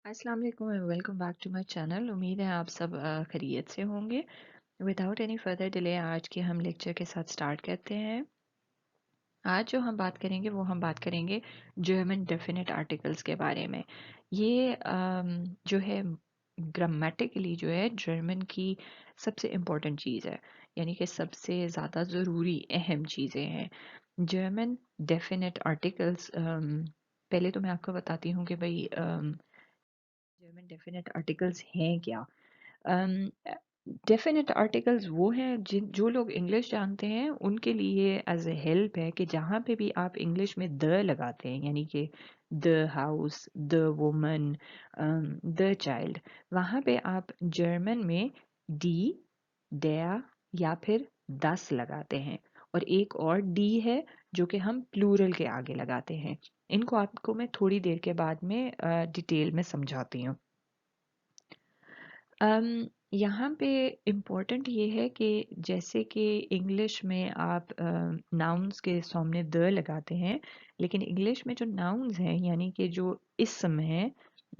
अस्सलाम वालेकुम and welcome back to my channel. उम्मीद है आप सब खैरियत से होंगे। विदाउट एनी फर्दर डिले आज के हम लेक्चर के साथ स्टार्ट करते हैं। आज जो हम बात करेंगे वो हम बात करेंगे जर्मन डेफिनेट आर्टिकल्स के बारे में। ये जो है ग्रामेटिकली जो है जर्मन की सबसे इम्पोर्टेंट चीज़ है, यानी कि सबसे ज़्यादा ज़रूरी अहम चीज़ें हैं जर्मन डेफिनेट आर्टिकल्स। पहले तो मैं आपको बताती हूँ कि भाई जर्मन डेफिनेट आर्टिकल्स हैं क्या। डेफिनेट आर्टिकल्स वो हैं जिन जो लोग इंग्लिश जानते हैं उनके लिए एज ए हेल्प है कि जहाँ पे भी आप इंग्लिश में द लगाते हैं, यानी कि the house, the woman, the child, वहाँ पे आप जर्मन में डी, डेया या फिर दस लगाते हैं। और एक और डी है जो कि हम प्लूरल के आगे लगाते हैं। इनको आपको मैं थोड़ी देर के बाद में डिटेल में समझाती हूँ। यहाँ पे इम्पोर्टेंट ये है कि जैसे कि इंग्लिश में आप नाउन्स के सामने द लगाते हैं, लेकिन इंग्लिश में जो नाउन्स हैं यानी कि जो इसम है,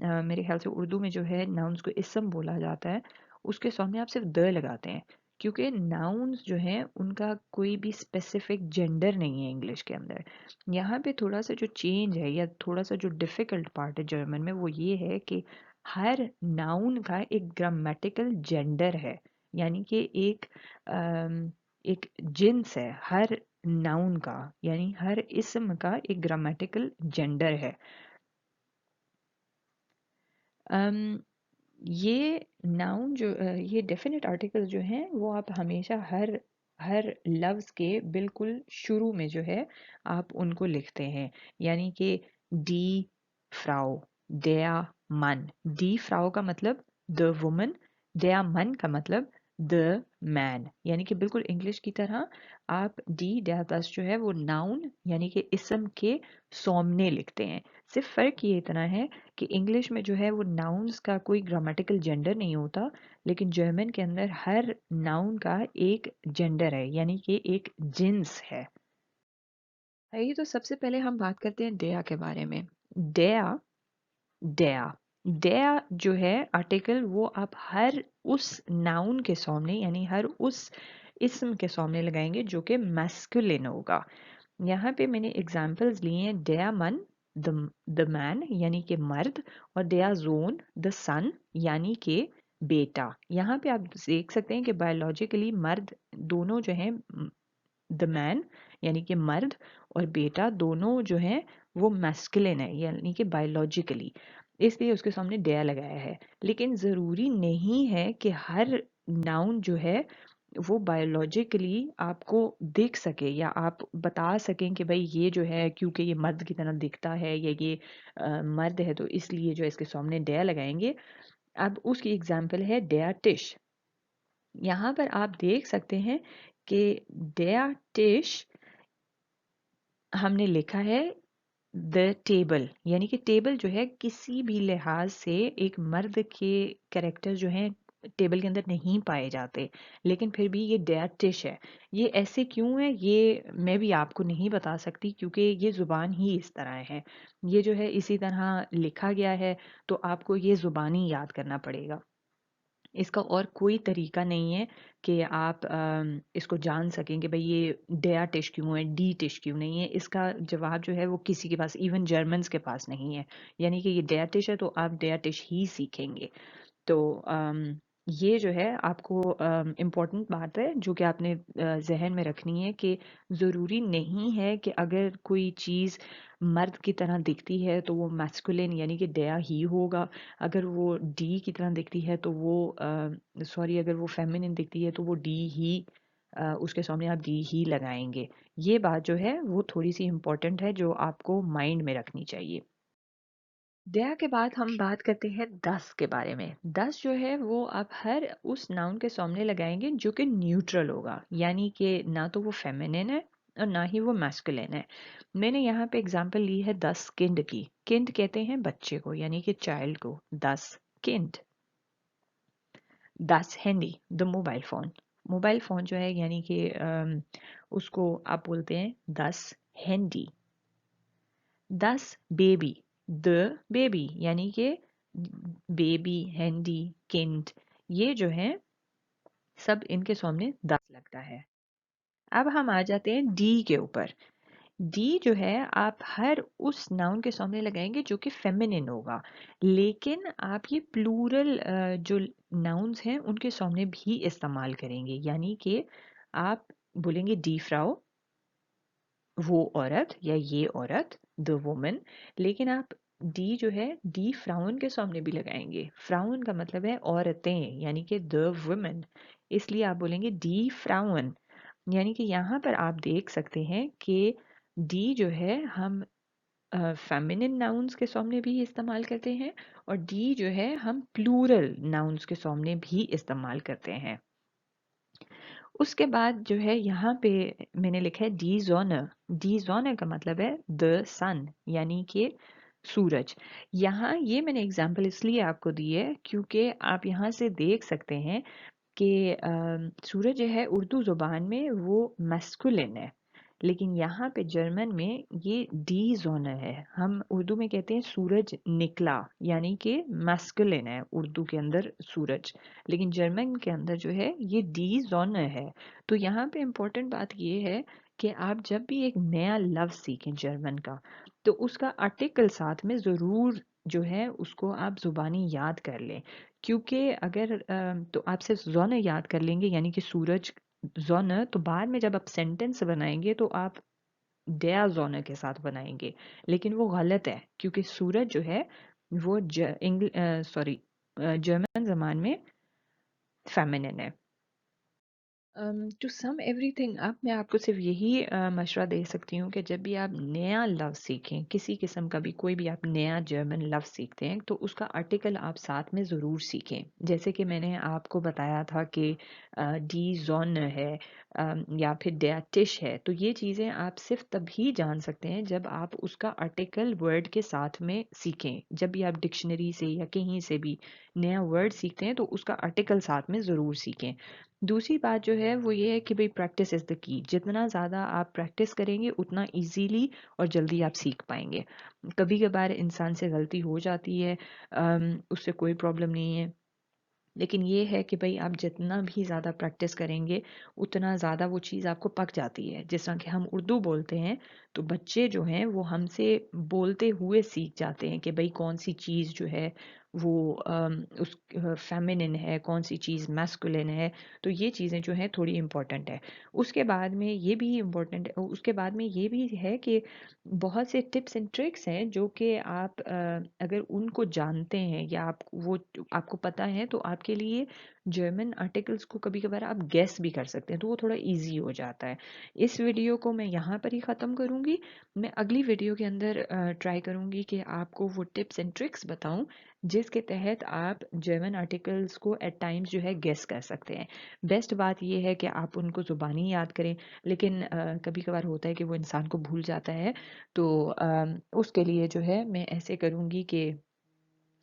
मेरे ख्याल से उर्दू में जो है नाउन्स को इसम बोला जाता है, उसके सामने आप सिर्फ द लगाते हैं, क्योंकि नाउन्स जो हैं उनका कोई भी स्पेसिफिक जेंडर नहीं है इंग्लिश के अंदर। यहाँ पे थोड़ा सा जो चेंज है या थोड़ा सा जो डिफ़िकल्ट पार्ट है जर्मन में वो ये है कि हर नाउन का एक ग्रामेटिकल जेंडर है, यानी कि एक जिन्स है हर नाउन का, यानी हर इस्म का एक ग्रामेटिकल जेंडर है। अम, ये नाउन जो ये डेफिनेट आर्टिकल जो हैं वो आप हमेशा हर हर लफ्ज़ के बिल्कुल शुरू में जो है आप उनको लिखते हैं, यानी कि डी फ्राउ, डेया मन। डी फ्राउ का मतलब द वुमन, डेया मन का मतलब द मैन, यानी कि बिल्कुल इंग्लिश की तरह आप डी डेया दस जो है वो नाउन यानी कि इसम के सामने लिखते हैं। सिर्फ फ़र्क ये इतना है कि इंग्लिश में जो है वो नाउन्स का कोई ग्रामेटिकल जेंडर नहीं होता, लेकिन जर्मन के अंदर हर नाउन का एक जेंडर है, यानी कि एक जिन्स है। आइए तो सबसे पहले हम बात करते हैं डेया के बारे में। डेया, डेया, डेया जो है आर्टिकल वो आप हर उस नाउन के सामने यानी हर उस इस्म के सामने लगाएंगे जो कि मैस्कुलिन होगा। यहाँ पे मैंने एग्जाम्पल्स लिए हैं डेया मन, द मैन यानी कि मर्द, और डेया जोन द सन यानी कि बेटा। यहाँ पे आप देख सकते हैं कि बायोलॉजिकली मर्द दोनों जो हैं, द मैन यानी कि मर्द और बेटा दोनों जो हैं वो मैस्कुलिन है यानी कि बायोलॉजिकली, इसलिए उसके सामने डेया लगाया है। लेकिन ज़रूरी नहीं है कि हर नाउन जो है वो बायोलॉजिकली आपको दिख सके या आप बता सकें कि भाई ये जो है क्योंकि ये मर्द की तरह दिखता है या ये मर्द है तो इसलिए जो है इसके सामने डेया लगाएंगे। अब उसकी एग्जांपल है डेया टिश। यहाँ पर आप देख सकते हैं कि डेया टिश हमने लिखा है द टेबल, यानी कि टेबल जो है किसी भी लिहाज से एक मर्द के कैरेक्टर जो हैं टेबल के अंदर नहीं पाए जाते, लेकिन फिर भी ये डेटिश है। ये ऐसे क्यों है ये मैं भी आपको नहीं बता सकती, क्योंकि ये ज़ुबान ही इस तरह है, ये जो है इसी तरह लिखा गया है, तो आपको ये ज़ुबानी याद करना पड़ेगा। इसका और कोई तरीका नहीं है कि आप इसको जान सकें कि भाई ये डेया टिश क्यों है, डी टिश क्यों नहीं है। इसका जवाब जो है वो किसी के पास, इवन जर्मन्स के पास नहीं है। यानी कि ये डेया टिश है तो आप डेया टिश ही सीखेंगे। तो ये जो है आपको इम्पोर्टेंट बात है जो कि आपने जहन में रखनी है कि ज़रूरी नहीं है कि अगर कोई चीज़ मर्द की तरह दिखती है तो वो मैस्कुलिन यानी कि डेया ही होगा। अगर वो डी की तरह दिखती है तो वो सॉरी अगर वो फेमिनिन दिखती है तो वो डी ही उसके सामने आप डी ही लगाएंगे। ये बात जो है वो थोड़ी सी इम्पोर्टेंट है जो आपको माइंड में रखनी चाहिए। दया के बाद हम बात करते हैं दस के बारे में। दस जो है वो आप हर उस नाउन के सामने लगाएंगे जो कि न्यूट्रल होगा, यानी कि ना तो वो फेमिनिन है और ना ही वो मैस्कुलिन है। मैंने यहाँ पे एग्जांपल ली है दस किंड की। किंड कहते हैं बच्चे को यानी कि चाइल्ड को। दस किंड। दस handy the mobile phone. Mobile phone जो है यानी कि उसको आप बोलते हैं दस हैंडी। दस बेबी द बेबी यानी कि बेबी, हैंडी, किंड, ये जो है सब इनके सामने दस लगता है। अब हम आ जाते हैं डी के ऊपर। डी जो है आप हर उस नाउन के सामने लगाएंगे जो कि फेमिनिन होगा, लेकिन आप ये प्लूरल जो नाउन्स हैं उनके सामने भी इस्तेमाल करेंगे। यानी कि आप बोलेंगे डी फ्राउ, वो औरत या ये औरत, द वुमन, लेकिन आप डी जो है डी फ्राउन के सामने भी लगाएंगे। फ्राउन का मतलब है औरतें, यानी कि द वुमन, इसलिए आप बोलेंगे डी फ्राउन। यानी कि यहाँ पर आप देख सकते हैं कि डी जो है हम फेमिनिन नाउन्स के सामने भी इस्तेमाल करते हैं, और डी जो है हम प्लूरल नाउन्स के सामने भी इस्तेमाल करते हैं। उसके बाद जो है यहाँ पे मैंने लिखा है डी जोनर। डी जोनर का मतलब है द सन, यानी कि सूरज। यहाँ ये मैंने एग्जाम्पल इसलिए आपको दी है क्योंकि आप यहाँ से देख सकते हैं कि सूरज जो है उर्दू ज़ुबान में वो मैस्कुलिन है, लेकिन यहाँ पे जर्मन में ये डी जोनर है। हम उर्दू में कहते हैं सूरज निकला, यानी कि मैस्कुलिन है उर्दू के अंदर सूरज, लेकिन जर्मन के अंदर जो है ये डी जोनर है। तो यहाँ पे इम्पोर्टेंट बात ये है कि आप जब भी एक नया लफ्ज़ सीखें जर्मन का, तो उसका आर्टिकल साथ में ज़रूर जो है उसको आप ज़ुबानी याद कर लें। क्योंकि अगर तो आप सिर्फ जोनर याद कर लेंगे, यानी कि सूरज जोनर, तो बाद में जब आप सेंटेंस बनाएंगे तो आप डेया जोनर के साथ बनाएंगे, लेकिन वो गलत है क्योंकि सूरज जो है वो जर्मन जबान में फेमिनिन है। टू सम एवरीथिंग, अब मैं आपको सिर्फ यही मशवरा दे सकती हूँ कि जब भी आप नया लफ्ज़ सीखें, किसी किस्म का भी कोई भी आप नया जर्मन लफ्ज़ सीखते हैं, तो उसका आर्टिकल आप साथ में ज़रूर सीखें। जैसे कि मैंने आपको बताया था कि डी जॉन है या फिर डेटिश है, तो ये चीज़ें आप सिर्फ तभी जान सकते हैं जब आप उसका आर्टिकल वर्ड के साथ में सीखें। जब भी आप डिक्शनरी से या कहीं से भी नया वर्ड सीखते हैं तो उसका आर्टिकल साथ में ज़रूर सीखें। दूसरी बात जो है वो ये है कि भाई प्रैक्टिस इज़ द की। जितना ज़्यादा आप प्रैक्टिस करेंगे उतना इजीली और जल्दी आप सीख पाएंगे। कभी कभार इंसान से गलती हो जाती है, उससे कोई प्रॉब्लम नहीं है, लेकिन ये है कि भाई आप जितना भी ज़्यादा प्रैक्टिस करेंगे उतना ज़्यादा वो चीज़ आपको पक जाती है। जिस तरह कि हम उर्दू बोलते हैं तो बच्चे जो हैं वो हमसे बोलते हुए सीख जाते हैं कि भाई कौन सी चीज़ जो है वो उस फेमिनिन है, कौन सी चीज़ मैस्कुलिन है। तो ये चीज़ें जो हैं थोड़ी इम्पोर्टेंट है। उसके बाद में ये भी इम्पोर्टेंट है, उसके बाद में ये भी है कि बहुत से टिप्स एंड ट्रिक्स हैं जो कि आप अगर उनको जानते हैं या आप वो आपको पता है तो आपके लिए जर्मन आर्टिकल्स को कभी कभार आप गेस भी कर सकते हैं, तो वो थोड़ा इजी हो जाता है। इस वीडियो को मैं यहाँ पर ही ख़त्म करूँगी। मैं अगली वीडियो के अंदर ट्राई करूँगी कि आपको वो टिप्स एंड ट्रिक्स बताऊँ जिसके तहत आप जर्मन आर्टिकल्स को एट टाइम्स जो है गेस कर सकते हैं। बेस्ट बात ये है कि आप उनको ज़ुबानी याद करें, लेकिन कभी कभार होता है कि वो इंसान को भूल जाता है। तो उसके लिए जो है मैं ऐसे करूँगी कि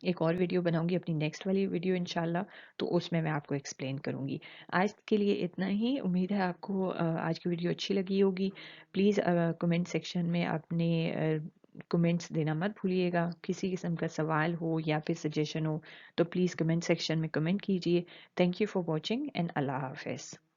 एक और वीडियो बनाऊंगी अपनी नेक्स्ट वाली वीडियो इंशाल्लाह, तो उसमें मैं आपको एक्सप्लेन करूँगी। आज के लिए इतना ही। उम्मीद है आपको आज की वीडियो अच्छी लगी होगी। प्लीज़ कमेंट सेक्शन में अपने कमेंट्स देना मत भूलिएगा। किसी किस्म का सवाल हो या फिर सजेशन हो तो प्लीज़ कमेंट सेक्शन में कमेंट कीजिए। Thank you for watching and अल्लाह हाफिज़।